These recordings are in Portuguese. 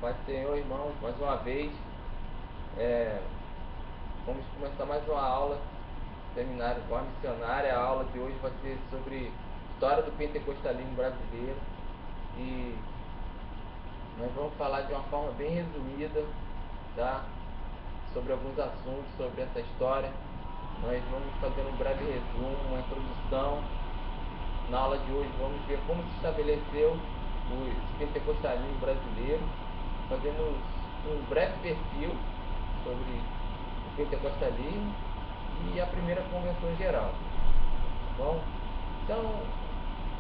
Paz do Senhor, irmãos, mais uma vez. Vamos começar mais uma aula, seminário com a missionária. A aula de hoje vai ser sobre história do pentecostalismo brasileiro. E nós vamos falar de uma forma bem resumida, tá? Sobre alguns assuntos, sobre essa história. Nós vamos fazer um breve resumo, uma introdução. Na aula de hoje vamos ver como se estabeleceu o pentecostalismo brasileiro. Fazemos um breve perfil sobre o pentecostalismo e a primeira convenção geral. Bom, então,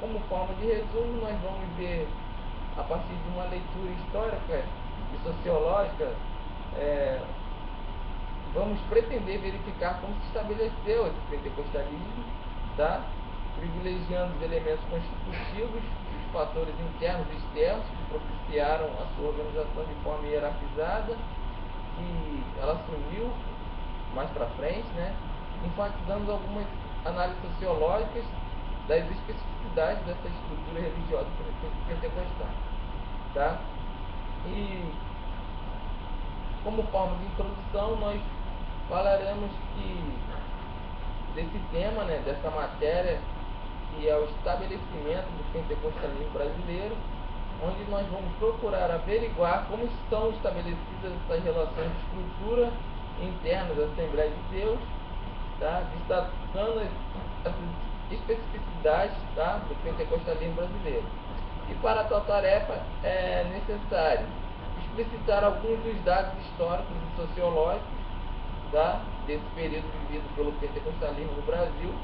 como forma de resumo, nós vamos ver, a partir de uma leitura histórica e sociológica, vamos pretender verificar como se estabeleceu esse pentecostalismo, tá? Privilegiando os elementos constitutivos, os fatores internos e externos que propiciaram a sua organização de forma hierarquizada, que ela assumiu mais para frente, né? Enfatizando algumas análises sociológicas das especificidades dessa estrutura religiosa pentecostal, tá? E como forma de introdução, nós falaremos desse tema, né, dessa matéria, que é o estabelecimento do pentecostalismo brasileiro, onde nós vamos procurar averiguar como estão estabelecidas essas relações de estrutura interna da Assembleia de Deus, tá? Destacando essas especificidades, tá, do pentecostalismo brasileiro. E para tal tarefa é necessário explicitar alguns dos dados históricos e sociológicos, tá, desse período vivido pelo pentecostalismo no Brasil,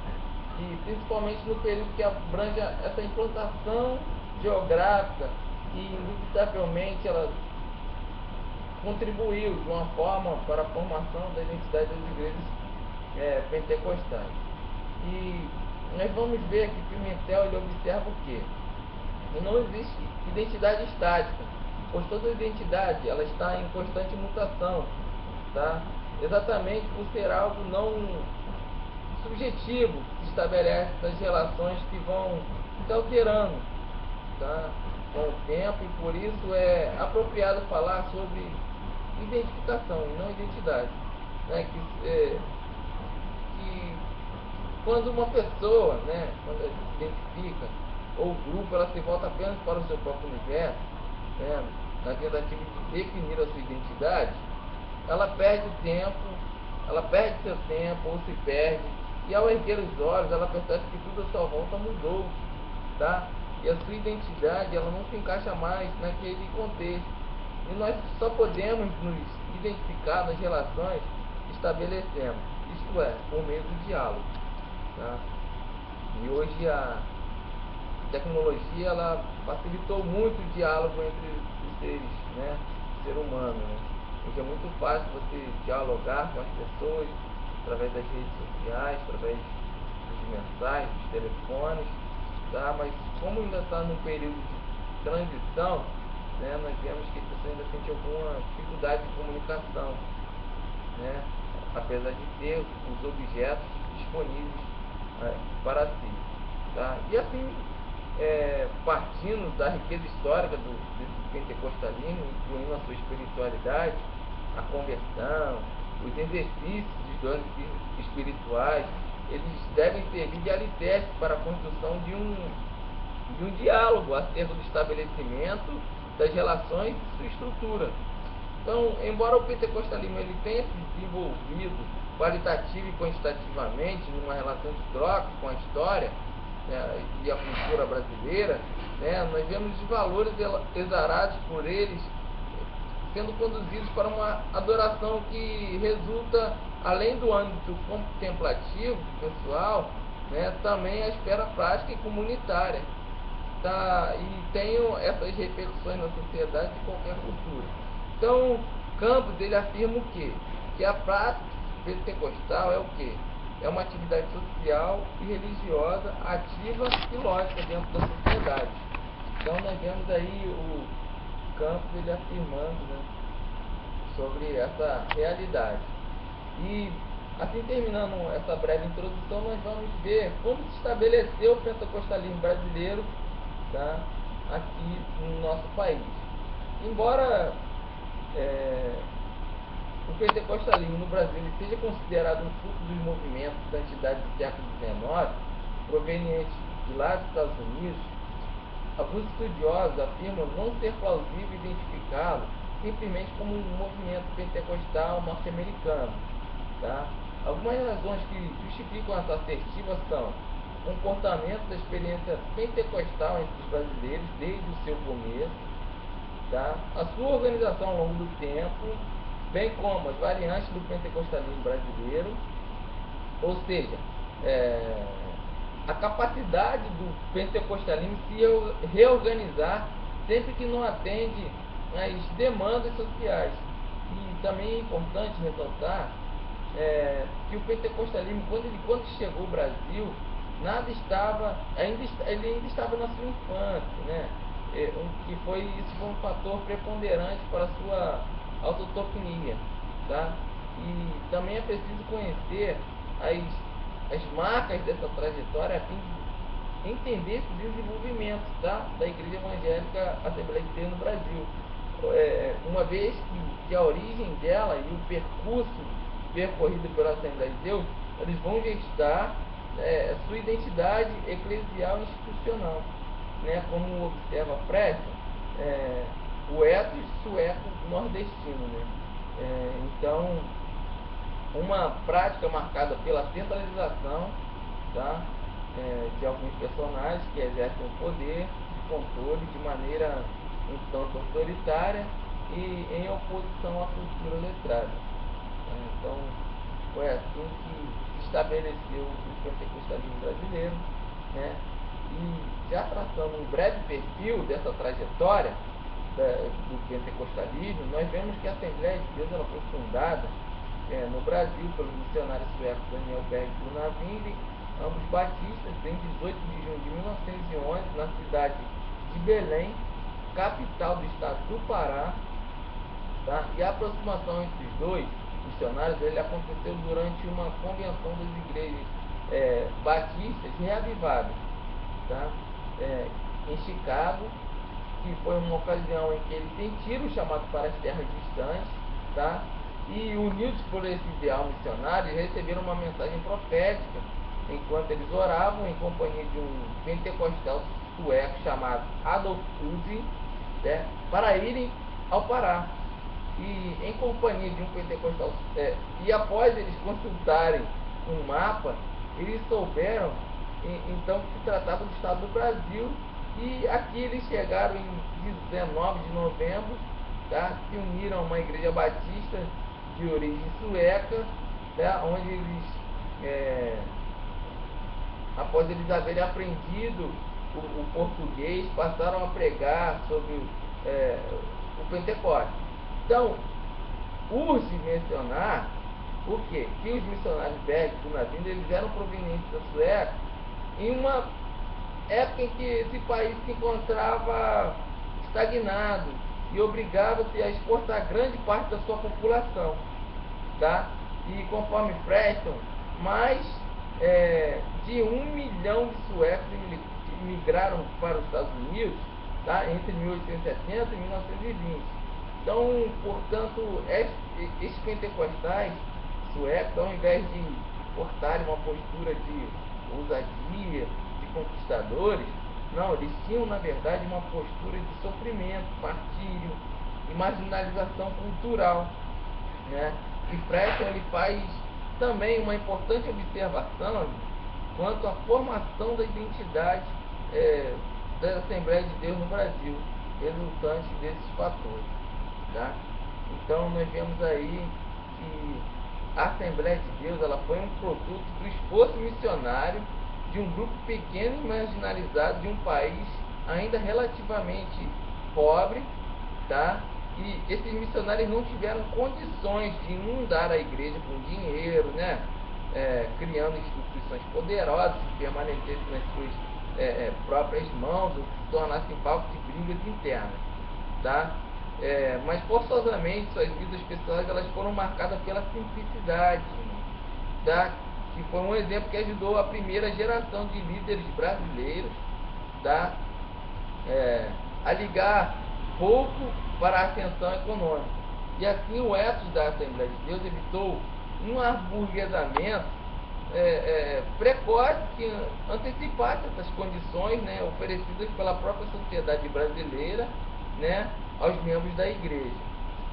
e principalmente no período que abrange essa implantação geográfica, que indubitavelmente ela contribuiu de uma forma para a formação da identidade das igrejas pentecostais. E nós vamos ver que Pimentel ele observa o quê? Que não existe identidade estática, pois toda identidade ela está em constante mutação, tá? Exatamente por ser algo não subjetivo, que estabelece as relações que vão se alterando, tá, com o tempo, e por isso é apropriado falar sobre identificação e não identidade, né? Que quando uma pessoa, né, quando ela se identifica, ou o grupo, ela se volta apenas para o seu próprio universo, né, na tentativa de definir a sua identidade, ela perde seu tempo, ou se perde, e ao erguer os olhos, ela percebe que tudo à sua volta mudou, tá? E a sua identidade, ela não se encaixa mais naquele contexto. E nós só podemos nos identificar nas relações que estabelecemos, isto é, por meio do diálogo, tá? E hoje a tecnologia, ela facilitou muito o diálogo entre os seres, né? O ser humano, né? Hoje é muito fácil você dialogar com as pessoas através das redes sociais, através dos mensagens, dos telefones, tá? Mas como ainda está num período de transição, né, nós vemos que as pessoas ainda sentem alguma dificuldade de comunicação, né? Apesar de ter os objetos disponíveis para si, tá? E assim, partindo da riqueza histórica desse pentecostalismo, incluindo a sua espiritualidade, a conversão, os exercícios dos dons espirituais, eles devem servir de alicerce para a construção de um diálogo acerca do estabelecimento das relações e sua estrutura. Então, embora o pentecostalismo ele tenha se desenvolvido qualitativa e quantitativamente numa relação de troca com a história, né, e a cultura brasileira, né, nós vemos os valores exarados por eles sendo conduzidos para uma adoração que resulta, além do âmbito contemplativo pessoal, né, também a esfera prática e comunitária, tá? E tem essas repercussões na sociedade de qualquer cultura. Então, Campos ele afirma o quê? Que a prática pentecostal é o quê? É uma atividade social e religiosa ativa e lógica dentro da sociedade. Então nós vemos aí o Campos ele afirmando, né, sobre essa realidade. E assim, terminando essa breve introdução, nós vamos ver como se estabeleceu o pentecostalismo brasileiro, tá, aqui no nosso país. Embora o pentecostalismo no Brasil ele seja considerado um fruto dos movimentos da entidade do século XIX, proveniente de lá dos Estados Unidos, alguns estudiosos afirmam não ser plausível identificá-lo simplesmente como um movimento pentecostal norte-americano. Tá? Algumas razões que justificam essa assertiva são o comportamento da experiência pentecostal entre os brasileiros desde o seu começo, tá? A sua organização ao longo do tempo, bem como as variantes do pentecostalismo brasileiro, ou seja, a capacidade do pentecostalismo se reorganizar sempre que não atende às demandas sociais. E também é importante ressaltar que o pentecostalismo, quando chegou ao Brasil, nada estava, ele ainda estava na sua infância, né? Isso foi um fator preponderante para a sua autotonia, tá? E também é preciso conhecer as marcas dessa trajetória a fim de entender esse desenvolvimento, tá? Da Igreja Evangélica Assembleia de Deus no Brasil, uma vez que a origem dela e o percurso percorrido pela Assembleia de Deus, eles vão gestar sua identidade eclesial e institucional, né? Como observa Preston, o ethos sueco nordestino, né? Então, uma prática marcada pela centralização, tá? De alguns personagens que exercem o poder de controle de maneira um tanto autoritária e em oposição à cultura letrada. Então, foi assim que se estabeleceu o pentecostalismo brasileiro, né? E já traçando um breve perfil dessa trajetória do pentecostalismo, nós vemos que a Assembleia de Deus ela foi fundada no Brasil pelos missionários suecos Daniel Berg e Gunnar Wingren, ambos batistas, em 18 de junho de 1911, na cidade de Belém, capital do estado do Pará, tá? E a aproximação entre os dois missionários ele aconteceu durante uma convenção das igrejas batistas reavivadas, tá? Em Chicago, que foi uma ocasião em que eles sentiram o chamado para as terras distantes, tá? E unidos por esse ideal missionário, receberam uma mensagem profética enquanto eles oravam em companhia de um pentecostal sueco chamado Adolf Uzi, né, para irem ao Pará. E em companhia de um pentecostal, e após eles consultarem um mapa, eles souberam então que se tratava do estado do Brasil. E aqui eles chegaram em 19 de novembro, tá? Se uniram a uma igreja batista de origem sueca, tá? Onde eles, após eles haverem aprendido o português, passaram a pregar sobre o Pentecostes. Então, urge mencionar o quê? Que os missionários Berg e Gunnar Wingren, eles eram provenientes da Suécia em uma época em que esse país se encontrava estagnado e obrigava-se a exportar grande parte da sua população, tá? E conforme Preston, mais de 1 milhão de suecos migraram para os Estados Unidos, tá? Entre 1870 e 1920. Então, portanto, esses pentecostais suecos, ao invés de portarem uma postura de ousadia, de conquistadores, não, eles tinham na verdade uma postura de sofrimento, partilho e marginalização cultural, né? E Preston ele faz também uma importante observação quanto à formação da identidade da Assembleia de Deus no Brasil, resultante desses fatores, tá? Então nós vemos aí que a Assembleia de Deus ela foi um produto do esforço missionário de um grupo pequeno e marginalizado de um país ainda relativamente pobre, tá? E esses missionários não tiveram condições de inundar a igreja com dinheiro, né? Criando instituições poderosas que permanecessem nas suas próprias mãos ou que se tornassem palco de brigas internas, tá? Mas forçosamente suas vidas pessoais elas foram marcadas pela simplicidade, tá? Que foi um exemplo que ajudou a primeira geração de líderes brasileiros, tá? A ligar pouco para a ascensão econômica. E assim o ethos da Assembleia de Deus evitou um aburguesamento precoce que antecipasse essas condições, né, oferecidas pela própria sociedade brasileira, né, aos membros da igreja.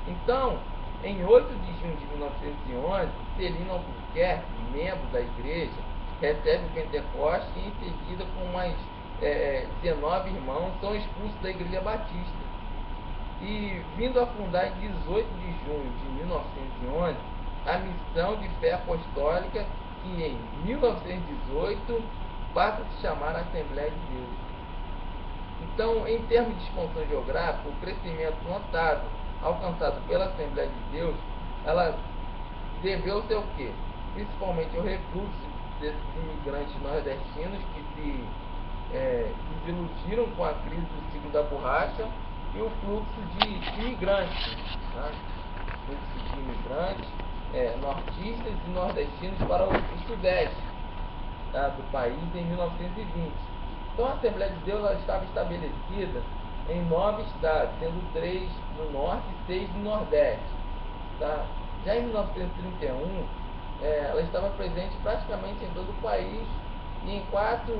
Então, em 8 de junho de 1911, Celino Albuquerque, membro da igreja, recebe o Pentecoste e em seguida com mais 19 irmãos são expulsos da igreja batista. E vindo a fundar em 18 de junho de 1911 a missão de fé apostólica, que em 1918 passa a se chamar Assembleia de Deus. Então, em termos de expansão geográfica, o crescimento notável alcançado pela Assembleia de Deus, ela deveu-se ao quê? Principalmente ao refluxo desses imigrantes nordestinos que se desiludiram com a crise do ciclo da borracha e o fluxo de imigrantes, tá? Fluxo de imigrantes nortistas e nordestinos para o sudeste, tá, do país em 1920. Então a Assembleia de Deus ela estava estabelecida em 9 estados, sendo 3 no norte e 6 no nordeste. Tá? Já em 1931, ela estava presente praticamente em todo o país e em 4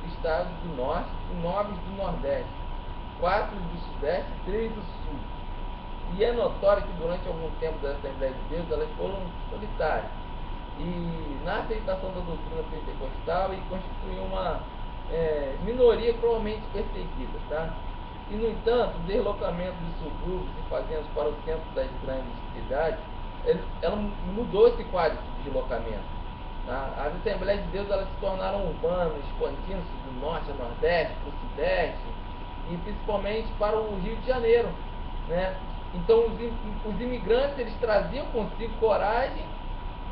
estados do norte e 9 do nordeste, 4 do sudeste e 3 do sul. E é notório que durante algum tempo da Assembleia de Deus elas foram solitárias e na aceitação da doutrina pentecostal e constituiu uma minoria cruelmente perseguida, tá? E no entanto, o deslocamento de subúrbios e fazendas para o centro das grandes cidades, ela mudou esse quadro de deslocamento, tá? As Assembleias de Deus elas se tornaram urbanas, expandindo-se do norte ao nordeste, para o sudeste e principalmente para o Rio de Janeiro, né? Então os imigrantes eles traziam consigo coragem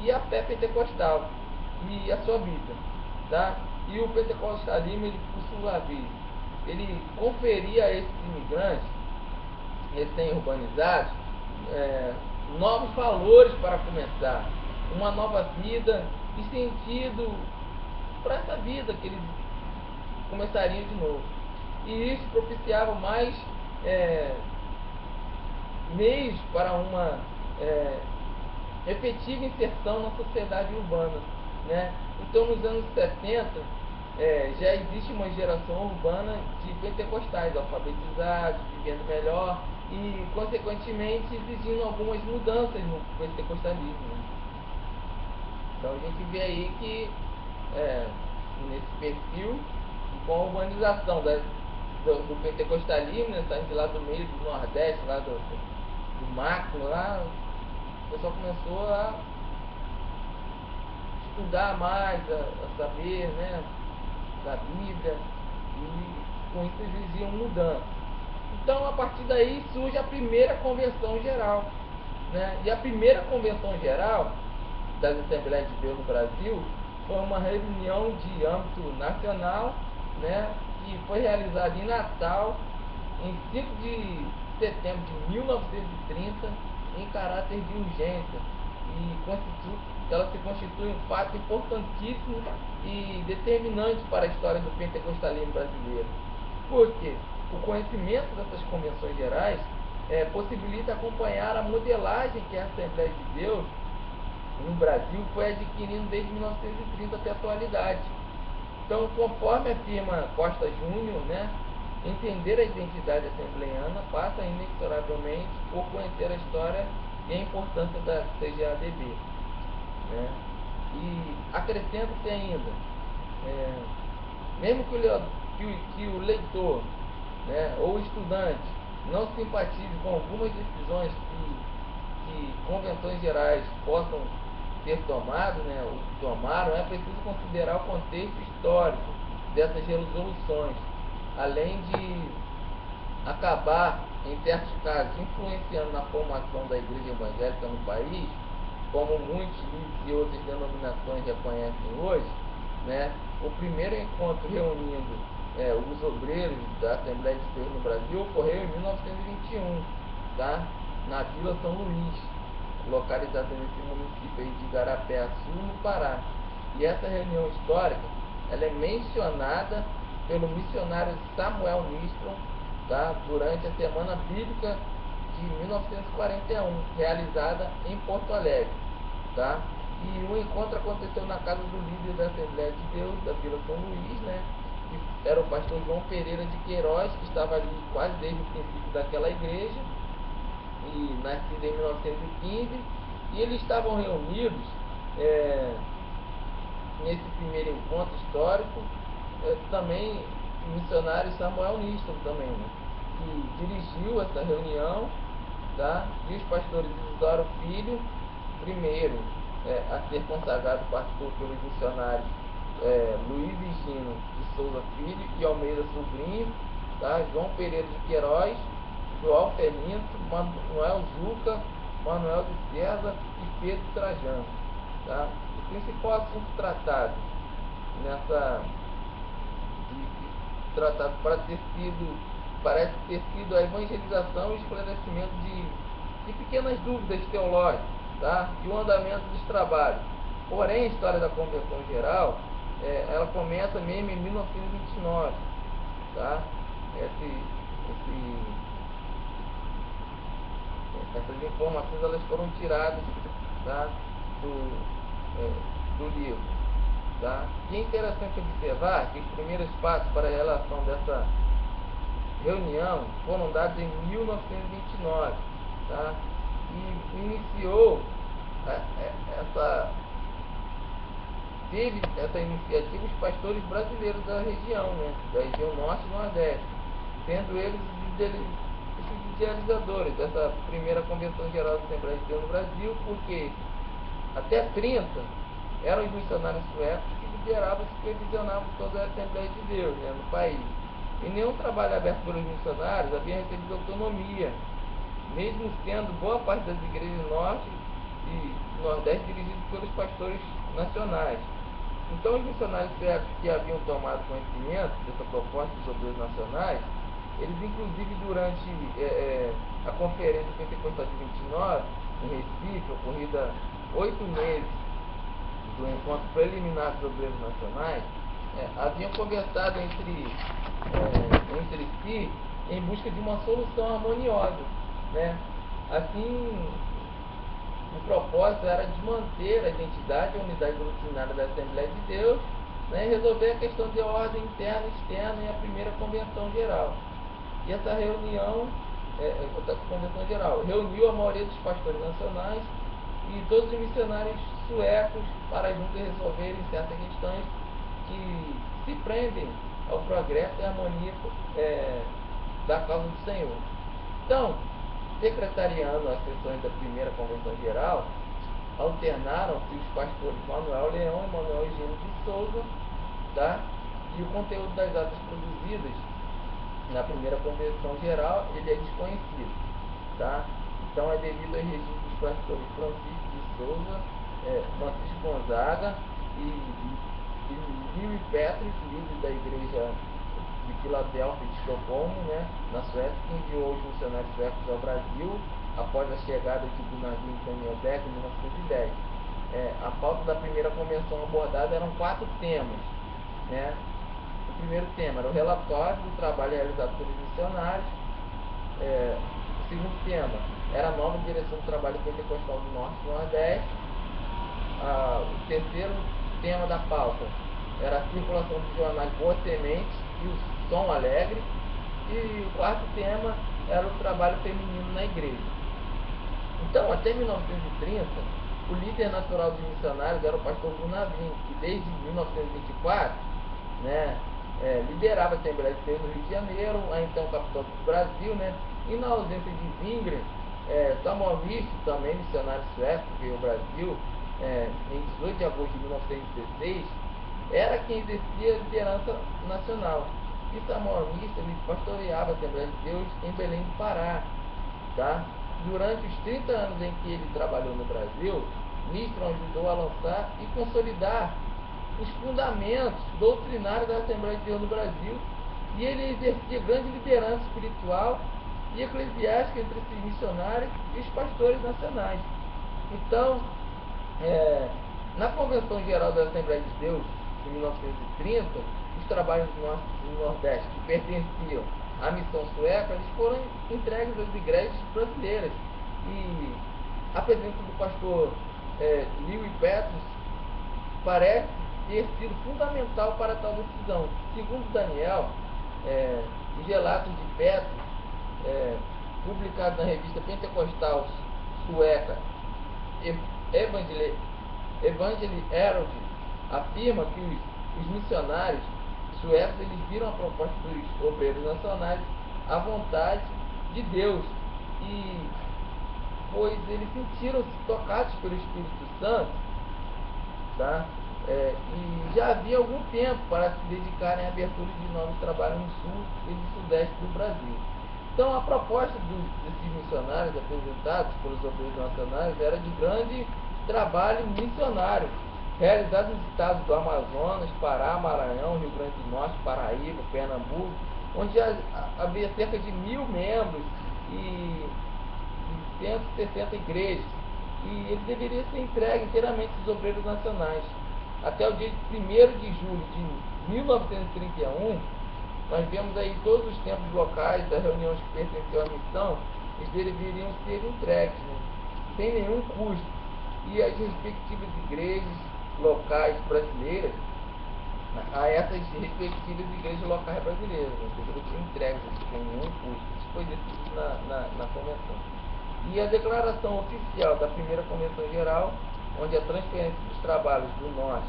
e a fé pentecostal e a sua vida, tá? E o pentecostalismo, ele, por sua vez, ele conferia a esses imigrantes recém-urbanizados novos valores para começar, uma nova vida e sentido para essa vida que eles começariam de novo. E isso propiciava mais meios para uma efetiva inserção na sociedade urbana, né? Então, nos anos 70, já existe uma geração urbana de pentecostais alfabetizados, vivendo melhor e, consequentemente, exigindo algumas mudanças no pentecostalismo, né? Então, a gente vê aí que, nesse perfil, com a urbanização do pentecostalismo, né, saindo de lá do meio do Nordeste, lá do macro, lá, o pessoal começou a estudar mais, a saber, né, da Bíblia, e com isso exigiam mudança. Então, a partir daí surge a primeira convenção geral, né? E a primeira convenção geral das Assembleias de Deus no Brasil foi uma reunião de âmbito nacional, né, que foi realizada em Natal, em 5 de setembro de 1930, em caráter de urgência, e ela se constitui um fato importantíssimo e determinante para a história do pentecostalismo brasileiro. Porque o conhecimento dessas convenções gerais possibilita acompanhar a modelagem que a Assembleia de Deus no Brasil foi adquirindo desde 1930 até a atualidade. Então, conforme afirma Costa Júnior, né, entender a identidade assembleiana passa inexoravelmente por conhecer a história e a importância da CGADB, né? E acrescenta-se ainda, mesmo que o leitor, né, ou o estudante não simpatize com algumas decisões que convenções gerais possam ter tomado, né, ou tomaram, é preciso considerar o contexto histórico dessas resoluções, além de acabar, em certos casos, influenciando na formação da igreja evangélica no país, como muitos e outras denominações reconhecem hoje, né? O primeiro encontro reunindo os obreiros da Assembleia de Deus no Brasil ocorreu em 1921, tá? Na Vila São Luís, localizada nesse município aí de Igarapé-Açu, no Pará. E essa reunião histórica, ela é mencionada pelo missionário Samuel Mistron, tá? Durante a Semana Bíblica de 1941, realizada em Porto Alegre, tá? E o encontro aconteceu na casa do líder da Assembleia de Deus, da Vila São Luís, né? Que era o pastor João Pereira de Queiroz, que estava ali quase desde o princípio daquela igreja, e nascido em 1915, e eles estavam reunidos nesse primeiro encontro histórico, também o missionário Samuel Niston também, né? Que dirigiu essa reunião, tá? E os pastores Isidoro Filho, primeiro a ser consagrado pastor pelos missionários Luiz Higino de Souza Filho e Almeida Sobrinho, tá? João Pereira de Queiroz, João Felinto, Manuel Zuca, Manuel de César e Pedro Trajano, tá? O principal assunto tratado parece ter sido a evangelização e esclarecimento de pequenas dúvidas teológicas, tá? E o andamento dos trabalhos. Porém, a história da Convenção Geral, ela começa mesmo em 1929, tá? Essas informações elas foram tiradas, tá? do livro, tá? E é interessante observar que os primeiros passos para a relação dessa reunião foram dados em 1929, tá? E iniciou teve essa iniciativa os pastores brasileiros da região, né? Da região norte e nordeste, sendo eles os idealizadores dessa primeira Convenção Geral da Assembleia de Deus no Brasil, porque até 30 eram os missionários suecos que lideravam e supervisionavam toda a Assembleia de Deus, né, no país. E nenhum trabalho aberto pelos missionários havia recebido autonomia, mesmo sendo boa parte das igrejas norte e nordeste dirigidas pelos pastores nacionais. Então, os missionários suecos que haviam tomado conhecimento dessa proposta dos obreiros nacionais, eles inclusive durante a conferência pentecostal de 29, em Recife, ocorrida 8 meses do encontro preliminar dos obreiros nacionais, haviam conversado entre si em busca de uma solução harmoniosa, né? Assim, o propósito era de manter a identidade e a unidade doutrinária da Assembleia de Deus, né, e resolver a questão de ordem interna e externa em a primeira Convenção Geral. E essa reunião, essa Convenção Geral, reuniu a maioria dos pastores nacionais e todos os missionários suecos para juntos resolverem certas questões que se prendem ao progresso e à harmonia da causa do Senhor. Então, secretariando as sessões da primeira Convenção Geral, alternaram-se os pastores Manuel Leão e Manuel Higino de Souza, tá? E o conteúdo das atas produzidas na primeira Convenção Geral, ele é desconhecido, tá? Então é devido ao registro dos pastores Francisco de Souza, Francisco Gonzaga e Louis Petrus, líder da igreja de Filadélfia de Estocolmo, né, na Suécia, que enviou os missionários suecos ao Brasil após a chegada do navio Danielberg em 1910. A pauta da primeira convenção abordada eram 4 temas, né? O primeiro tema era o relatório do trabalho realizado pelos missionários. O segundo tema era a nova direção do trabalho pentecostal do Norte e Nordeste. O terceiro tema da pauta era a circulação dos jornais Boa Semente e o Som Alegre. E o quarto tema era o trabalho feminino na igreja. Então, até 1930, o líder natural dos missionários era o pastor Brunavim, que desde 1924, né, liderava a Assembleia de Deus no Rio de Janeiro, a então capital do Brasil, né, e na ausência de Wingren, Samuel Niston, também missionário sueco, que veio ao Brasil em 18 de agosto de 1916, era quem exercia a liderança nacional. E Samuel Niston, ele pastoreava a Assembleia de Deus em Belém do Pará, tá? Durante os 30 anos em que ele trabalhou no Brasil, Niston ajudou a lançar e consolidar os fundamentos doutrinários da Assembleia de Deus no Brasil, e ele exercia grande liderança espiritual e eclesiástica entre esses missionários e os pastores nacionais. Então, na Convenção Geral da Assembleia de Deus, em 1930, os trabalhos do Norte e do Nordeste, que pertenciam a missão sueca, eles foram entregues às igrejas brasileiras. E a presença do pastor Lewis Petros parece ter sido fundamental para tal decisão. Segundo Daniel, os relatos de Petros, publicados na revista pentecostal sueca Evangeli Herald, afirma que os missionários suecos eles viram a proposta dos obreiros nacionais à vontade de Deus, e pois eles sentiram-se tocados pelo Espírito Santo, tá? E já havia algum tempo para se dedicarem à abertura de novos trabalhos no sul e no sudeste do Brasil. Então a proposta desses missionários apresentados pelos obreiros nacionais era de grande trabalho missionário, realizado nos estados do Amazonas, Pará, Maranhão, Rio Grande do Norte, Paraíba, Pernambuco, onde já havia cerca de 1000 membros e 160 igrejas, e eles deveriam ser entregues inteiramente aos obreiros nacionais. Até o dia 1º de julho de 1931, nós vemos aí todos os templos locais das reuniões que pertenciam à missão, eles deveriam ser entregues, né, sem nenhum custo, e as respectivas igrejas locais brasileiras, a essas respectivas igrejas locais brasileiras, né, deveriam ser entregues sem nenhum custo. Isso foi decidido na convenção. E a declaração oficial da primeira convenção geral, onde a transferência dos trabalhos do Norte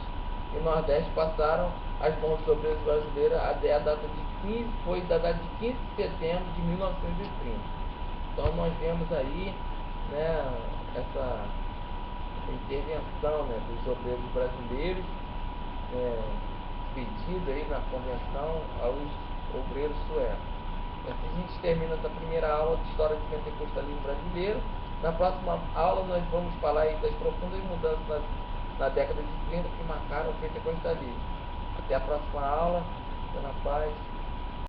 e Nordeste passaram às mãos dos obreiros brasileiros, foi da data de 15 de setembro de 1930. Então nós vemos aí, né, essa intervenção, né, dos obreiros brasileiros, pedida aí na convenção aos obreiros suecos. Assim a gente termina essa primeira aula de História do Pentecostalismo Brasileiro. Na próxima aula nós vamos falar aí das profundas mudanças na década de 30 que marcaram o pentecostalismo. Até a próxima aula. Fica na paz.